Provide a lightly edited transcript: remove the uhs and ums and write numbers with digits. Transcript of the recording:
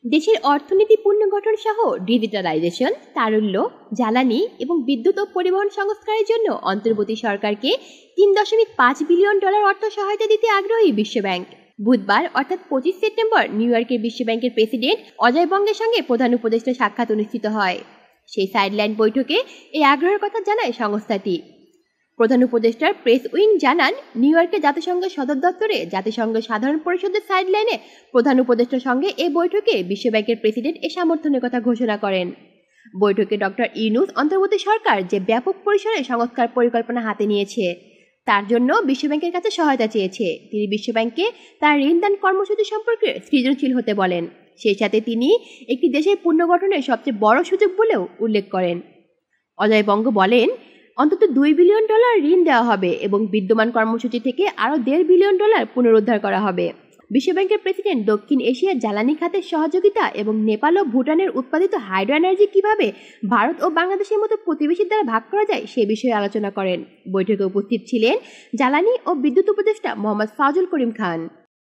দেশের অর্থনীতি পুনর্গঠন সহ ডিজিটালাইজেশন, তারল্য, জ্বালানি এবং বিদ্যুৎ ও পরিবহন সংস্কারের জন্য অন্তর্বর্তী সরকারকে $3.5 বিলিয়ন অর্থ সহায়তা দিতে আগ্রহী বিশ্বব্যাংক। বুধবার অর্থাৎ 25 সেপ্টেম্বর নিউ ইয়র্কের বিশ্বব্যাংকের প্রেসিডেন্ট অজয় বঙ্গের সঙ্গে প্রধান উপদেষ্টা সাক্ষাৎ অনুষ্ঠিত হয়। সেই সাইডলাইন বৈঠকে এই আগ্রহের কথা জানায় সংস্থাটি। প্রধান উপদেষ্টার প্রেস উইং জানান, নিউ ইয়র্কের জাতিসংঘের সদর দপ্তরে জাতিসংঘ সাধারণ পরিষদের সাইডলাইনে প্রধান উপদেষ্টার সঙ্গে এই বৈঠকে বিশ্বব্যাংকের প্রেসিডেন্ট এ সমর্থনের কথা ঘোষণা করেন। বৈঠকে ডক্টর ইউনূস অন্তর্বর্তী সরকার যে ব্যাপক পরিসরে সংস্কার পরিকল্পনা হাতে নিয়েছে তার জন্য বিশ্বব্যাংকের কাছে সহায়তা চেয়েছে। তিনি বিশ্বব্যাংকে তার ঋণদান কর্মসূচি সম্পর্কে সৃজনশীল হতে বলেন। সেই সাথে তিনি একটি দেশের পুনর্গঠনের সবচেয়ে বড় সুযোগ বলেও উল্লেখ করেন। অজয় বঙ্গ বলেন, অন্তত $2 বিলিয়ন ঋণ দেওয়া হবে এবং বিদ্যমান কর্মসূচি থেকে আরও $1.5 বিলিয়ন পুনরুদ্ধার করা হবে। বিশ্বব্যাংকের প্রেসিডেন্ট দক্ষিণ এশিয়ার জ্বালানি খাতের সহযোগিতা এবং নেপাল ও ভুটানের উৎপাদিত হাইড্রো এনার্জি কিভাবে ভারত ও বাংলাদেশের মতো প্রতিবেশীর দ্বারা ভাগ করা যায় সে বিষয়ে আলোচনা করেন। বৈঠকে উপস্থিত ছিলেন জ্বালানি ও বিদ্যুৎ উপদেষ্টা মোহাম্মদ ফাজুল করিম খান।